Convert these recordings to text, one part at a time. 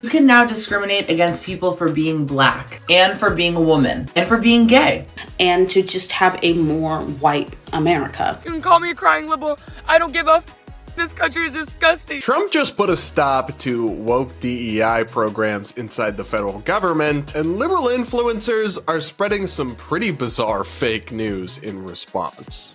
You can now discriminate against people for being black, and for being a woman, and for being gay. And to just have a more white America. You can call me a crying liberal. I don't give a This country is disgusting. Trump just put a stop to woke DEI programs inside the federal government, and liberal influencers are spreading some pretty bizarre fake news in response.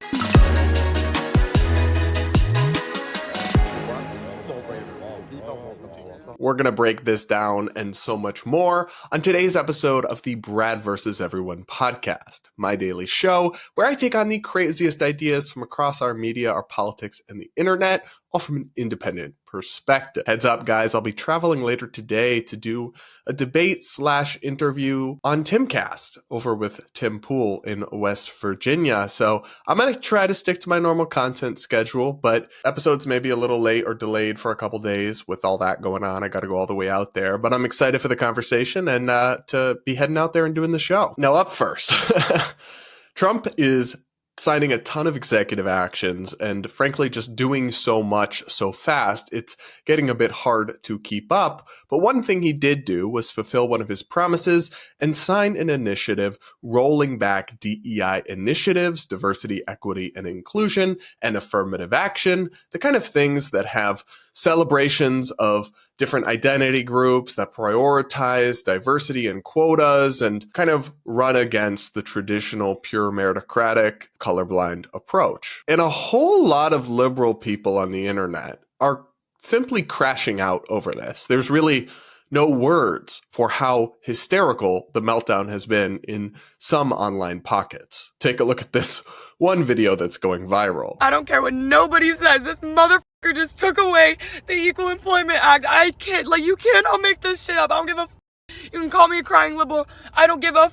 We're going to break this down and so much more on today's episode of the Brad vs. Everyone podcast, my daily show where I take on the craziest ideas from across our media, our politics, and the internet, all from an independent perspective. Heads up, guys, I'll be traveling later today to do a debate/interview on Timcast over with Tim Pool in West Virginia. So I'm going to try to stick to my normal content schedule, but episodes may be a little late or delayed for a couple days with all that going on. I got to go all the way out there, but I'm excited for the conversation and to be heading out there and doing the show. Now, up first, Trump is signing a ton of executive actions and frankly just doing so much so fast, it's getting a bit hard to keep up. But one thing he did do was fulfill one of his promises and sign an initiative rolling back DEI initiatives, diversity, equity, and inclusion, and affirmative action, the kind of things that have celebrations of different identity groups that prioritize diversity and quotas and kind of run against the traditional pure meritocratic colorblind approach. And a whole lot of liberal people on the internet are simply crashing out over this. There's really no words for how hysterical the meltdown has been in some online pockets. Take a look at this one video that's going viral. I don't care what nobody says. This motherfucker just took away the Equal Employment Act. I can't, you cannot make this shit up. I don't give a You can call me a crying liberal. I don't give a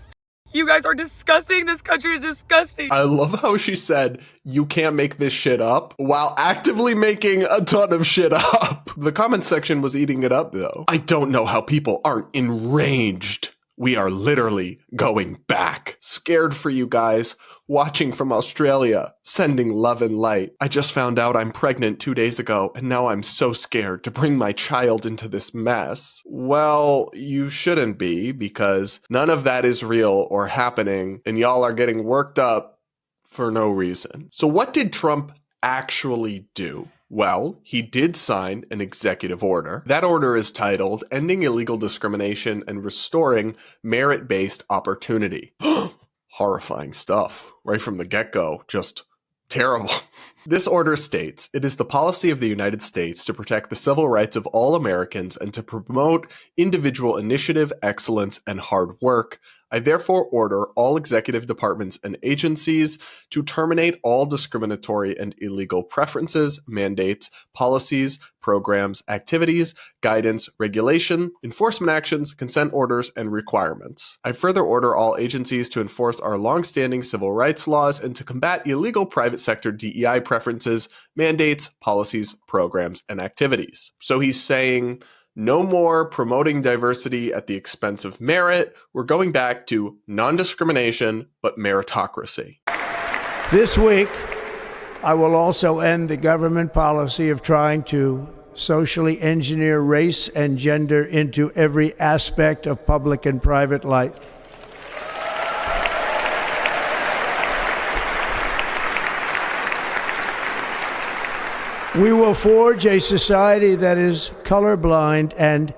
You guys are disgusting. This country is disgusting. I love how she said, you can't make this shit up, while actively making a ton of shit up. The comment section was eating it up, though. I don't know how people aren't enraged. We are literally going back. Scared for you guys. Watching from Australia. Sending love and light. I just found out I'm pregnant 2 days ago, and now I'm so scared to bring my child into this mess. Well, you shouldn't be, because none of that is real or happening, and y'all are getting worked up for no reason. So what did Trump actually do? Well, he did sign an executive order. That order is titled Ending Illegal Discrimination and Restoring Merit-Based Opportunity. Horrifying stuff. Right from the get-go. Just terrible. This order states, it is the policy of the United States to protect the civil rights of all Americans and to promote individual initiative, excellence, and hard work. I therefore order all executive departments and agencies to terminate all discriminatory and illegal preferences, mandates, policies, programs, activities, guidance, regulation, enforcement actions, consent orders, and requirements. I further order all agencies to enforce our longstanding civil rights laws and to combat illegal private sector DEI preferences, mandates, policies, programs, and activities. So he's saying, no more promoting diversity at the expense of merit. We're going back to non-discrimination, but meritocracy. This week, I will also end the government policy of trying to socially engineer race and gender into every aspect of public and private life. We will forge a society that is colorblind and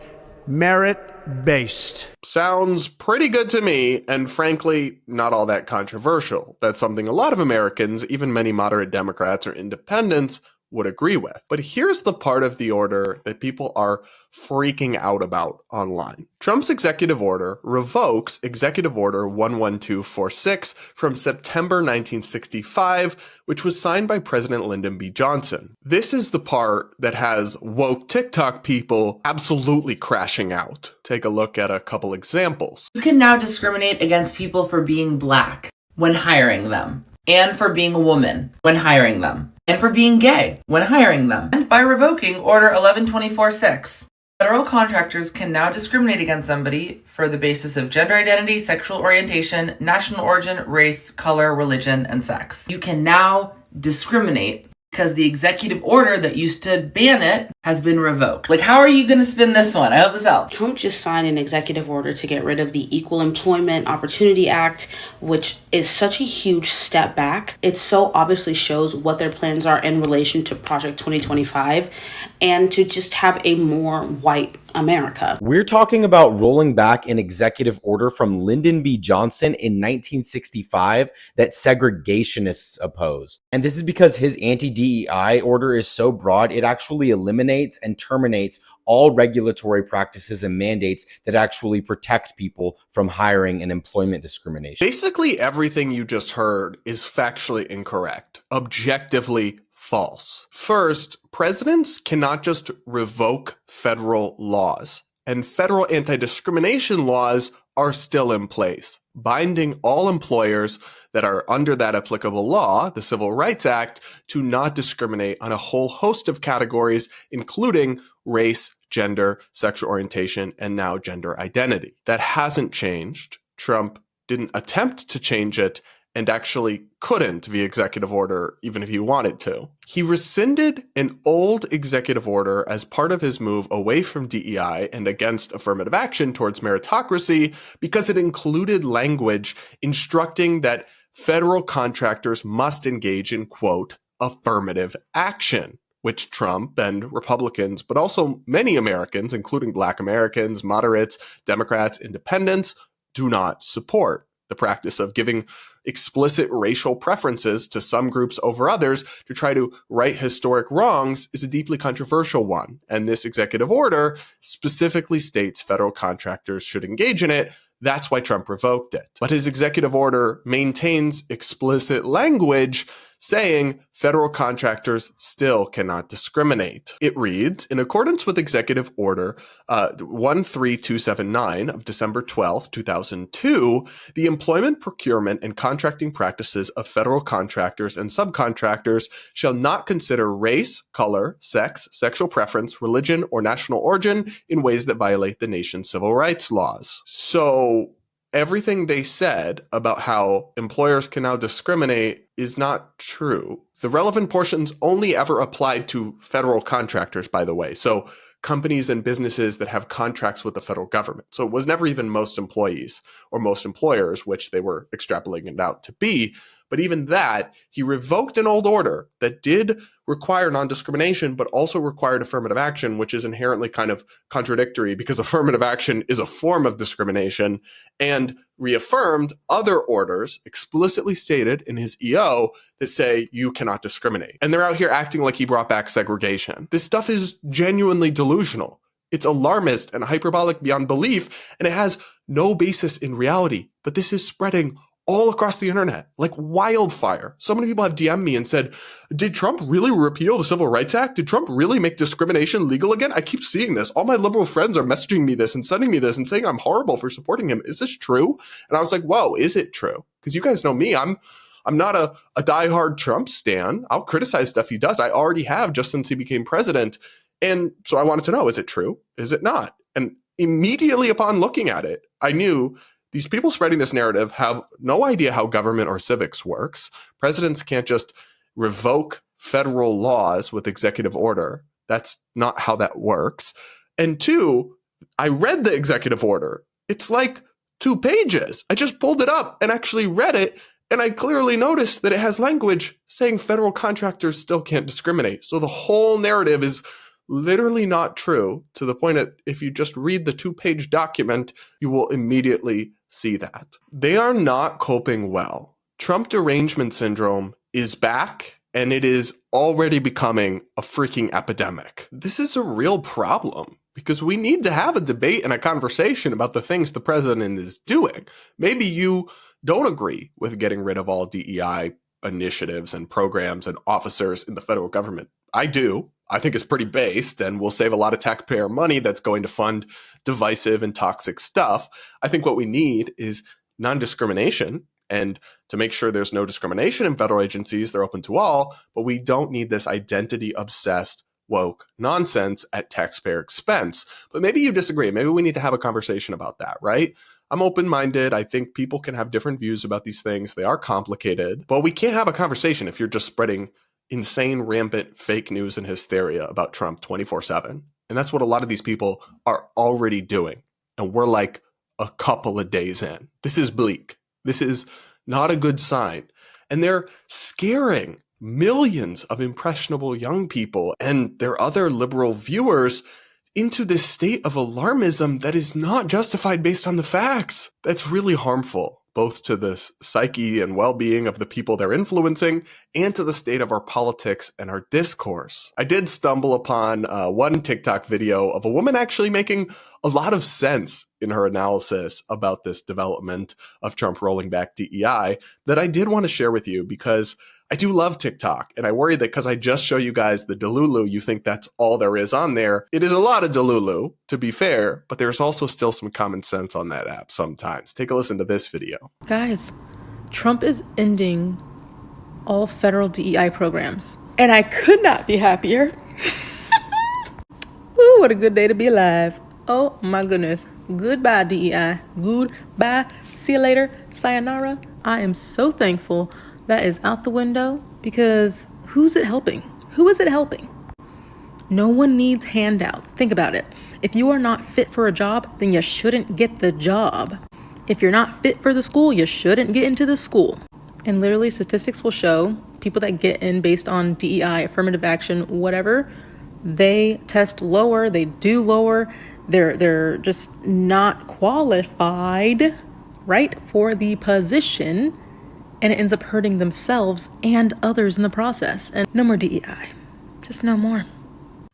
merit-based. Sounds pretty good to me, and frankly, not all that controversial. That's something a lot of Americans, even many moderate Democrats or independents, would agree with. But here's the part of the order that people are freaking out about online. Trump's executive order revokes Executive Order 11246 from September 1965, which was signed by President Lyndon B. Johnson. This is the part that has woke TikTok people absolutely crashing out. Take a look at a couple examples. You can now discriminate against people for being black when hiring them, and for being a woman when hiring them, and for being gay when hiring them. And by revoking Order 11246, federal contractors can now discriminate against somebody for the basis of gender identity, sexual orientation, national origin, race, color, religion, and sex. You can now discriminate because the executive order that used to ban it has been revoked. Like, how are you going to spin this one? I hope this helps. Trump just signed an executive order to get rid of the Equal Employment Opportunity Act, which is such a huge step back. It so obviously shows what their plans are in relation to Project 2025 and to just have a more white America. We're talking about rolling back an executive order from Lyndon B. Johnson in 1965 that segregationists opposed. And this is because his anti-DEI order is so broad, it actually eliminates and terminates all regulatory practices and mandates that actually protect people from hiring and employment discrimination. Basically, everything you just heard is factually incorrect, objectively false. First, presidents cannot just revoke federal laws, and federal anti-discrimination laws are still in place, binding all employers that are under that applicable law, the Civil Rights Act, to not discriminate on a whole host of categories, including race, gender, sexual orientation, and now gender identity. That hasn't changed. Trump didn't attempt to change it and actually couldn't via executive order, even if he wanted to. He rescinded an old executive order as part of his move away from DEI and against affirmative action towards meritocracy because it included language instructing that federal contractors must engage in, quote, affirmative action, which Trump and Republicans, but also many Americans, including Black Americans, moderates, Democrats, independents, do not support. The practice of giving explicit racial preferences to some groups over others to try to right historic wrongs is a deeply controversial one. And this executive order specifically states federal contractors should engage in it. That's why Trump revoked it. But his executive order maintains explicit language saying federal contractors still cannot discriminate. It reads, in accordance with Executive Order 13279 of December 12, 2002, the employment, procurement, and contracting practices of federal contractors and subcontractors shall not consider race, color, sex, sexual preference, religion, or national origin in ways that violate the nation's civil rights laws. So everything they said about how employers can now discriminate is not true. The relevant portions only ever applied to federal contractors, by the way. So companies and businesses that have contracts with the federal government. So it was never even most employees or most employers, which they were extrapolating it out to be. But even that, he revoked an old order that did require non-discrimination, but also required affirmative action, which is inherently kind of contradictory because affirmative action is a form of discrimination, and reaffirmed other orders explicitly stated in his EO that say you cannot discriminate. And they're out here acting like he brought back segregation. This stuff is genuinely delusional. It's alarmist and hyperbolic beyond belief, and it has no basis in reality. But this is spreading all across the internet like wildfire. So many people have DM'd me and said, did Trump really repeal the Civil Rights Act? Did Trump really make discrimination legal again? I keep seeing this. All my liberal friends are messaging me this and sending me this and saying I'm horrible for supporting him. Is this true? And I was like, whoa, is it true? Because you guys know me. I'm not a diehard Trump stan. I'll criticize stuff he does. I already have just since he became president. And so I wanted to know, is it true? Is it not? And immediately upon looking at it, I knew these people spreading this narrative have no idea how government or civics works. Presidents can't just revoke federal laws with executive order. That's not how that works. And two, I read the executive order. It's like 2 pages. I just pulled it up and actually read it, and I clearly noticed that it has language saying federal contractors still can't discriminate. So the whole narrative is literally not true, to the point that if you just read the 2-page document, you will immediately see that. They are not coping well. Trump derangement syndrome is back, and it is already becoming a freaking epidemic. This is a real problem because we need to have a debate and a conversation about the things the president is doing. Maybe you don't agree with getting rid of all DEI initiatives and programs and officers in the federal government. I do. I think it's pretty based and will save a lot of taxpayer money that's going to fund divisive and toxic stuff. I think what we need is non-discrimination, and to make sure there's no discrimination in federal agencies, they're open to all, but we don't need this identity-obsessed woke nonsense at taxpayer expense. But maybe you disagree. Maybe we need to have a conversation about that, right? I'm open-minded. I think people can have different views about these things. They are complicated, but we can't have a conversation if you're just spreading insane, rampant fake news and hysteria about Trump 24/7. And that's what a lot of these people are already doing. And we're like a couple of days in. This is bleak. This is not a good sign. And they're scaring millions of impressionable young people and their other liberal viewers into this state of alarmism that is not justified based on the facts. That's really harmful, both to the psyche and well-being of the people they're influencing and to the state of our politics and our discourse. I did stumble upon one TikTok video of a woman actually making a lot of sense in her analysis about this development of Trump rolling back DEI that I did want to share with you because I do love TikTok, and I worry that because I just show you guys the Delulu, you think that's all there is on there. It is a lot of Delulu, to be fair, but there's also still some common sense on that app sometimes. Take a listen to this video. Guys, Trump is ending all federal DEI programs, and I could not be happier. Ooh, what a good day to be alive. Oh my goodness. Goodbye, DEI. Goodbye. See you later. Sayonara. I am so thankful that is out the window because who's it helping? Who is it helping? No one needs handouts. Think about it. If you are not fit for a job, then you shouldn't get the job. If you're not fit for the school, you shouldn't get into the school. And literally statistics will show people that get in based on DEI, affirmative action, whatever, they test lower, they do lower, they're just not qualified, right, for the position. And it ends up hurting themselves and others in the process. And no more DEI. Just no more.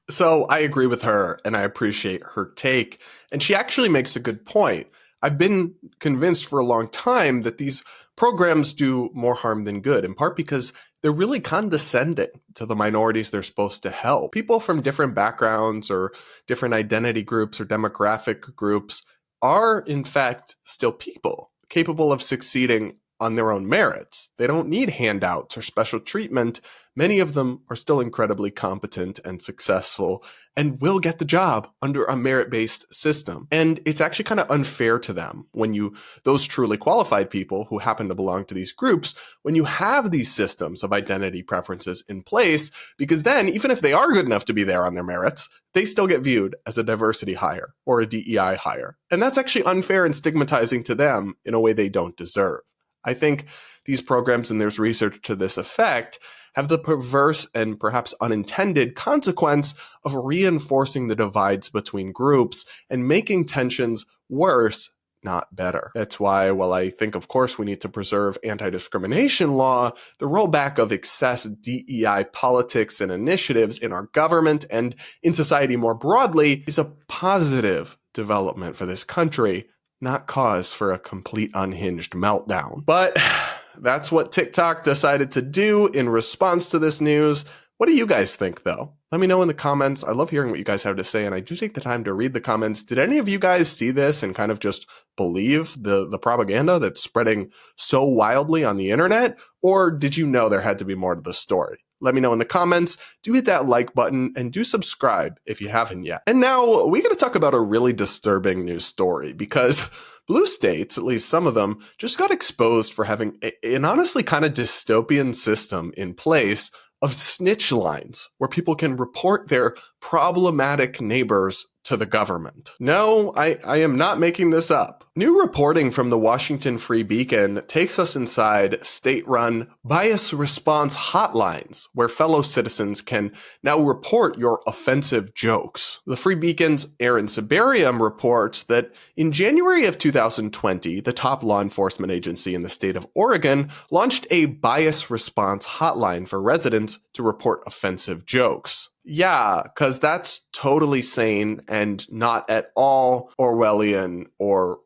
So I agree with her, and I appreciate her take. And she actually makes a good point. I've been convinced for a long time that these programs do more harm than good, in part because they're really condescending to the minorities they're supposed to help. People from different backgrounds or different identity groups or demographic groups are, in fact, still people capable of succeeding on their own merits. They don't need handouts or special treatment. Many of them are still incredibly competent and successful and will get the job under a merit-based system. And it's actually kind of unfair to them when those truly qualified people who happen to belong to these groups, when you have these systems of identity preferences in place, because then even if they are good enough to be there on their merits, they still get viewed as a diversity hire or a DEI hire. And that's actually unfair and stigmatizing to them in a way they don't deserve. I think these programs, and there's research to this effect, have the perverse and perhaps unintended consequence of reinforcing the divides between groups and making tensions worse, not better. That's why, while I think, of course, we need to preserve anti-discrimination law, the rollback of excess DEI politics and initiatives in our government and in society more broadly is a positive development for this country, not cause for a complete unhinged meltdown. But that's what TikTok decided to do in response to this news. What do you guys think, though? Let me know in the comments. I love hearing what you guys have to say, and I do take the time to read the comments. Did any of you guys see this and kind of just believe the propaganda that's spreading so wildly on the internet? Or did you know there had to be more to the story? Let me know in the comments. Do hit that like button and do subscribe if you haven't yet. And now we got to talk about a really disturbing news story because blue states, at least some of them, just got exposed for having an honestly kind of dystopian system in place of snitch lines where people can report their problematic neighbors to the government. No, I am not making this up. New reporting from the Washington Free Beacon takes us inside state-run bias response hotlines where fellow citizens can now report your offensive jokes. The Free Beacon's Aaron Sibarium reports that in January of 2020, the top law enforcement agency in the state of Oregon launched a bias response hotline for residents to report offensive jokes. Yeah, because that's totally sane and not at all Orwellian or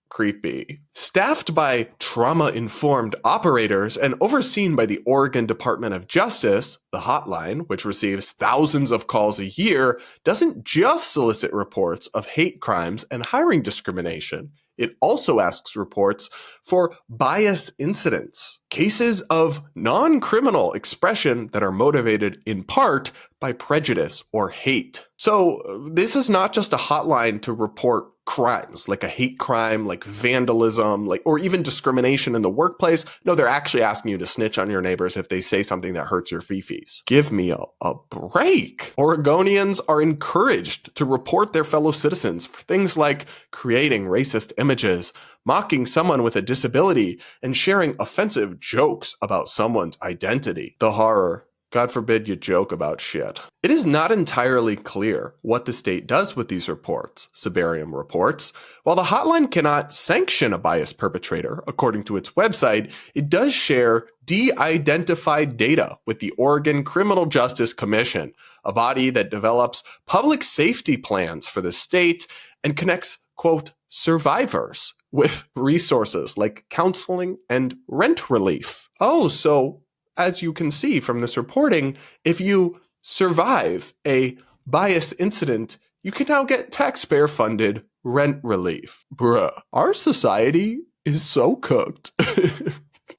creepy. Staffed by trauma-informed operators and overseen by the Oregon Department of Justice, the hotline, which receives thousands of calls a year, doesn't just solicit reports of hate crimes and hiring discrimination. It also asks reports for bias incidents, cases of non-criminal expression that are motivated in part by prejudice or hate. So this is not just a hotline to report crimes, like a hate crime, like vandalism, like, or even discrimination in the workplace. No, they're actually asking you to snitch on your neighbors if they say something that hurts your fifis. Give me a break. Oregonians are encouraged to report their fellow citizens for things like creating racist images, mocking someone with a disability, and sharing offensive jokes about someone's identity. The horror. God forbid you joke about shit. It is not entirely clear what the state does with these reports, Siberium reports. While the hotline cannot sanction a bias perpetrator, according to its website, it does share de-identified data with the Oregon Criminal Justice Commission, a body that develops public safety plans for the state and connects, quote, survivors with resources like counseling and rent relief. Oh, so as you can see from this reporting, if you survive a bias incident, you can now get taxpayer-funded rent relief. Bruh, our society is so cooked.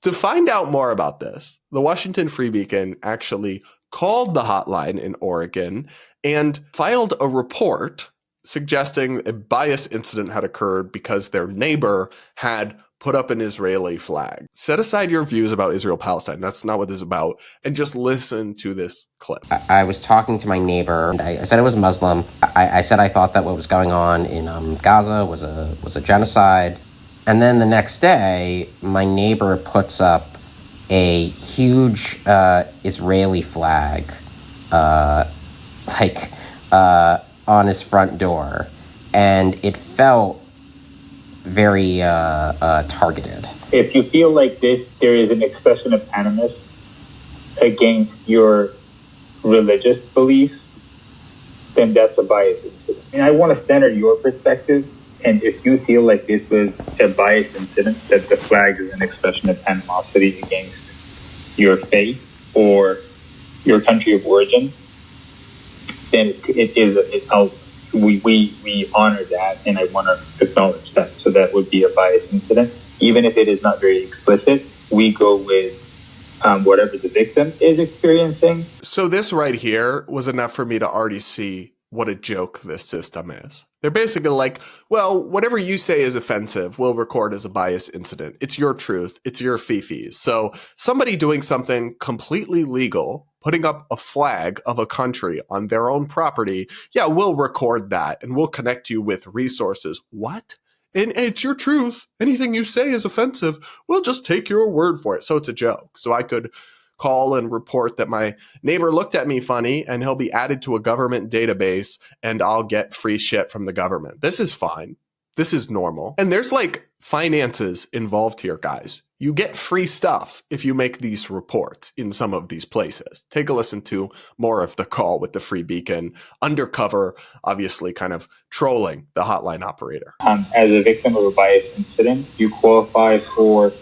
To find out more about this, the Washington Free Beacon actually called the hotline in Oregon and filed a report suggesting a bias incident had occurred because their neighbor had put up an Israeli flag. Set aside your views about Israel-Palestine. That's not what this is about. And just listen to this clip. I was talking to my neighbor. And I said I was Muslim. I said I thought that what was going on in Gaza was a genocide. And then the next day, my neighbor puts up a huge Israeli flag, on his front door. And it felt very targeted. If you feel like there is an expression of animus against your religious beliefs, then that's a bias incident. And I want to center your perspective. And if you feel like this was a bias incident, that the flag is an expression of animosity against your faith or your country of origin, then we honor that, and I want to acknowledge that. So that would be a bias incident. Even if it is not very explicit, we go with whatever the victim is experiencing. So this right here was enough for me to already see what a joke this system is. They're basically like, well, whatever you say is offensive, we'll record as a bias incident. It's your truth. It's your fifis. So somebody doing something completely legal, putting up a flag of a country on their own property, yeah, we'll record that and we'll connect you with resources. What? And it's your truth. Anything you say is offensive. We'll just take your word for it. So it's a joke. So I could call and report that my neighbor looked at me funny and he'll be added to a government database and I'll get free shit from the government. This is fine. This is normal. And there's like finances involved here, guys. You get free stuff if you make these reports in some of these places. Take a listen to more of the call with the Free Beacon, undercover, obviously kind of trolling the hotline operator. As a victim of a bias incident, you qualify for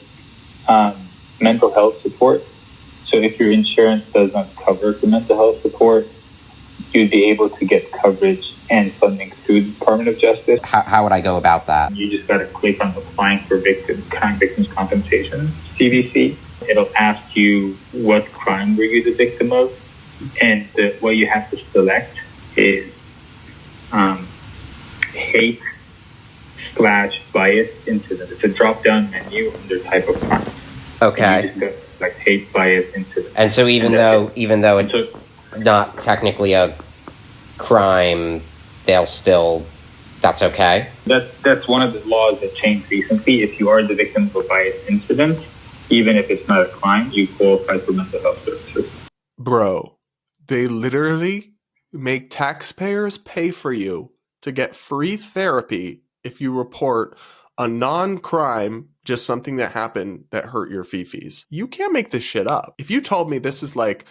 mental health support. So if your insurance does not cover the mental health support, you'd be able to get coverage and funding through the Department of Justice. How would I go about that? You just got to click on applying for crime victims compensation, CVC. It'll ask you what crime were you the victim of, and what you have to select is hate/bias incident. It's a drop-down menu under type of crime. Okay. Like hate bias incident. And so even though it's not technically a crime, that's okay? That's one of the laws that changed recently. If you are the victim of a bias incident, even if it's not a crime, you qualify for mental health services. Bro, they literally make taxpayers pay for you to get free therapy if you report a non-crime, just something that happened that hurt your fifis. You can't make this shit up. If you told me this is like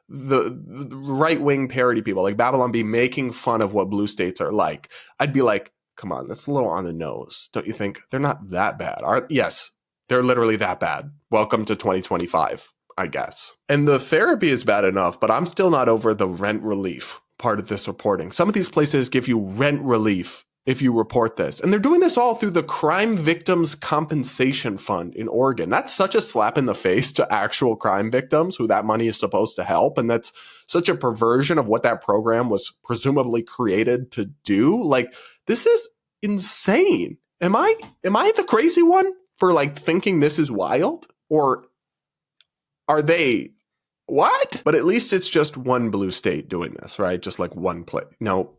the right-wing parody people, like Babylon Bee making fun of what blue states are like, I'd be like, come on, that's a little on the nose. Don't you think? They're not that bad. Yes, they're literally that bad. Welcome to 2025, I guess. And the therapy is bad enough, but I'm still not over the rent relief part of this reporting. Some of these places give you rent relief if you report this. And they're doing this all through the Crime Victims Compensation Fund in Oregon. That's such a slap in the face to actual crime victims who that money is supposed to help. And that's such a perversion of what that program was presumably created to do. Like, this is insane. Am I the crazy one for like thinking this is wild? Or are they what? But at least it's just one blue state doing this, right? Just like one place. No.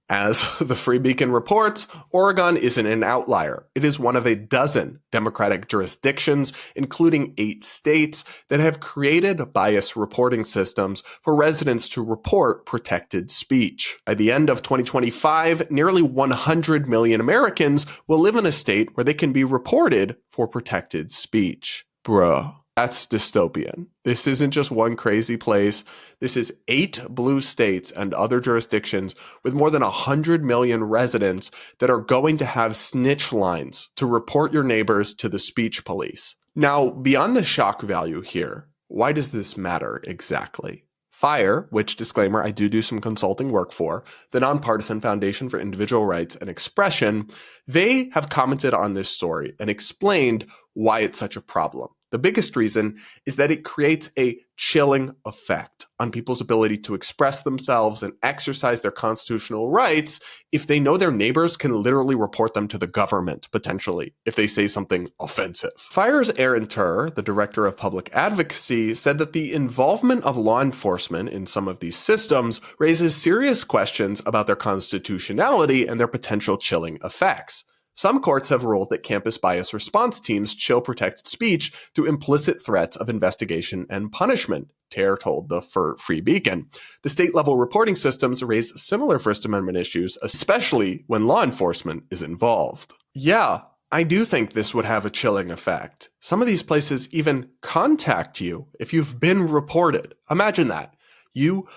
As the Free Beacon reports, Oregon isn't an outlier. It is one of a dozen Democratic jurisdictions, including 8 states, that have created bias reporting systems for residents to report protected speech. By the end of 2025, nearly 100 million Americans will live in a state where they can be reported for protected speech. Bruh. That's dystopian. This isn't just one crazy place. This is 8 blue states and other jurisdictions with more than 100 million residents that are going to have snitch lines to report your neighbors to the speech police. Now, beyond the shock value here, why does this matter exactly? FIRE, which, disclaimer, I do some consulting work for, the Nonpartisan Foundation for Individual Rights and Expression, they have commented on this story and explained why it's such a problem. The biggest reason is that it creates a chilling effect on people's ability to express themselves and exercise their constitutional rights if they know their neighbors can literally report them to the government, potentially, if they say something offensive. FIRE's Aaron Turr, the director of public advocacy, said that the involvement of law enforcement in some of these systems raises serious questions about their constitutionality and their potential chilling effects. Some courts have ruled that campus bias response teams chill protected speech through implicit threats of investigation and punishment, Turr told the Free Beacon. The state-level reporting systems raise similar First Amendment issues, especially when law enforcement is involved. Yeah, I do think this would have a chilling effect. Some of these places even contact you if you've been reported. Imagine that. You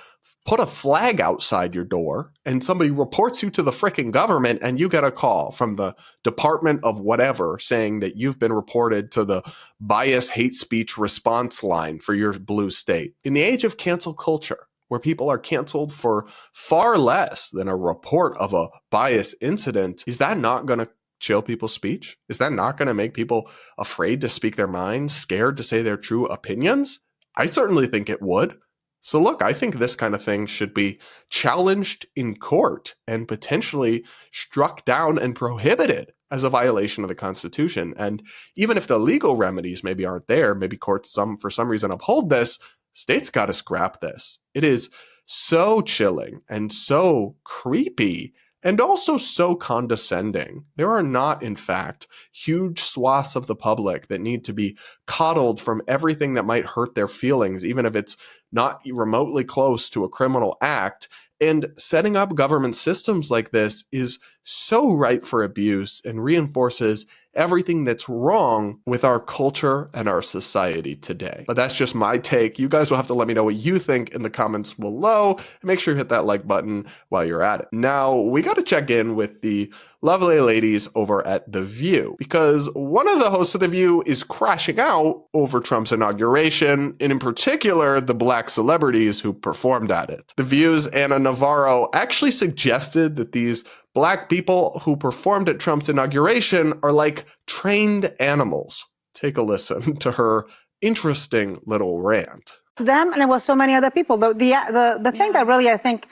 put a flag outside your door and somebody reports you to the frickin' government and you get a call from the Department of whatever saying that you've been reported to the bias hate speech response line for your blue state. In the age of cancel culture, where people are canceled for far less than a report of a bias incident, is that not going to chill people's speech? Is that not going to make people afraid to speak their minds, scared to say their true opinions? I certainly think it would. So look, I think this kind of thing should be challenged in court and potentially struck down and prohibited as a violation of the Constitution. And even if the legal remedies maybe aren't there, maybe courts for some reason uphold this, states got to scrap this. It is so chilling and so creepy and also so condescending. There are not, in fact, huge swaths of the public that need to be coddled from everything that might hurt their feelings, even if it's not remotely close to a criminal act. And setting up government systems like this is so ripe for abuse and reinforces everything that's wrong with our culture and our society today. But that's just my take. You guys will have to let me know what you think in the comments below. And make sure you hit that like button while you're at it. Now, we got to check in with the lovely ladies over at The View, because one of the hosts of The View is crashing out over Trump's inauguration, and in particular, the black celebrities who performed at it. The View's Anna Navarro actually suggested that these black people who performed at Trump's inauguration are like trained animals. Take a listen to her interesting little rant. Them, and it was so many other people. The thing that really, I think,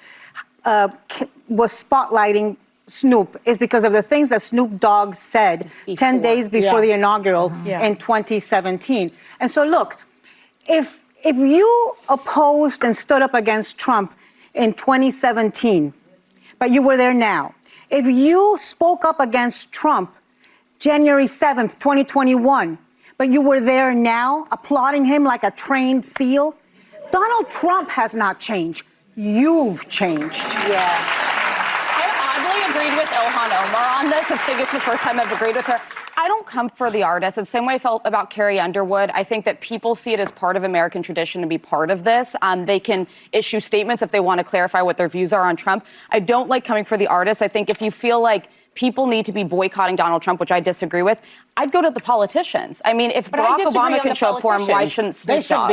was spotlighting Snoop is because of the things that Snoop Dogg said 10 days before the inaugural in 2017. And so look, if you opposed and stood up against Trump in 2017, but you were there now, if you spoke up against Trump January 7th, 2021, but you were there now applauding him like a trained seal, Donald Trump has not changed. You've changed. Yeah. I agreed with Ilhan Omar on this. I think it's the first time I've agreed with her. I don't come for the artist. It's the same way I felt about Carrie Underwood. I think that people see it as part of American tradition to be part of this. They can issue statements if they want to clarify what their views are on Trump. I don't like coming for the artist. I think if you feel like people need to be boycotting Donald Trump, which I disagree with, I'd go to the politicians. I mean, if Barack Obama can show up for him, why shouldn't Snoop Dogg?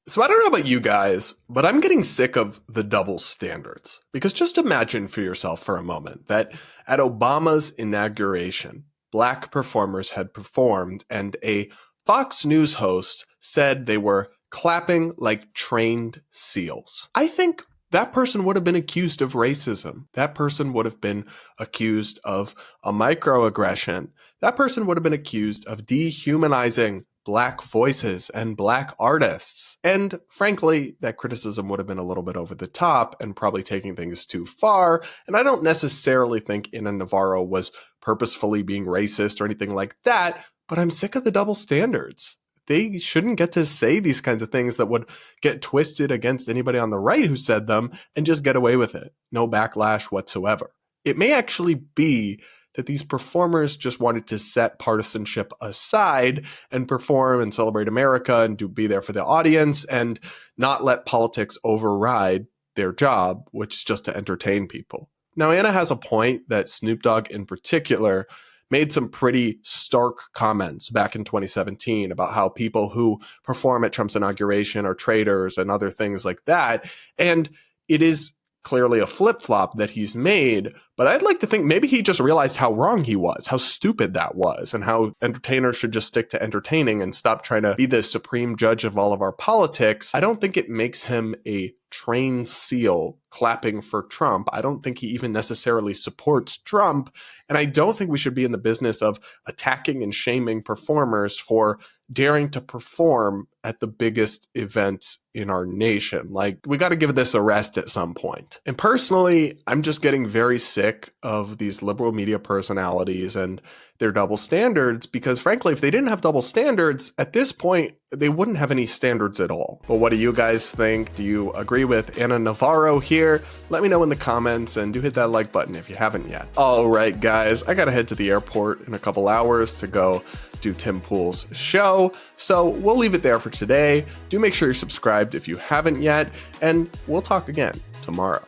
So I don't know about you guys, but I'm getting sick of the double standards. Because just imagine for yourself for a moment that at Obama's inauguration, black performers had performed and a Fox News host said they were clapping like trained seals. I think that person would have been accused of racism. That person would have been accused of a microaggression. That person would have been accused of dehumanizing Black voices and Black artists. And frankly, that criticism would have been a little bit over the top and probably taking things too far. And I don't necessarily think Ana Navarro was purposefully being racist or anything like that, but I'm sick of the double standards. They shouldn't get to say these kinds of things that would get twisted against anybody on the right who said them and just get away with it. No backlash whatsoever. It may actually be that these performers just wanted to set partisanship aside and perform and celebrate America and be there for the audience and not let politics override their job, which is just to entertain people. Now, Ana has a point that Snoop Dogg in particular made some pretty stark comments back in 2017 about how people who perform at Trump's inauguration are traitors and other things like that. And it is clearly a flip-flop that he's made, but I'd like to think maybe he just realized how wrong he was, how stupid that was, and how entertainers should just stick to entertaining and stop trying to be the supreme judge of all of our politics. I don't think it makes him a trained SEAL clapping for Trump. I don't think he even necessarily supports Trump, and I don't think we should be in the business of attacking and shaming performers for daring to perform at the biggest events in our nation. Like, we got to give this a rest at some point. And personally, I'm just getting very sick of these liberal media personalities and their double standards, because frankly, if they didn't have double standards, at this point, they wouldn't have any standards at all. But what do you guys think? Do you agree with Ana Navarro here? Let me know in the comments, and do hit that like button if you haven't yet. All right, guys, I gotta head to the airport in a couple hours to go do Tim Pool's show. So we'll leave it there for today. Do make sure you're subscribed if you haven't yet, and we'll talk again tomorrow.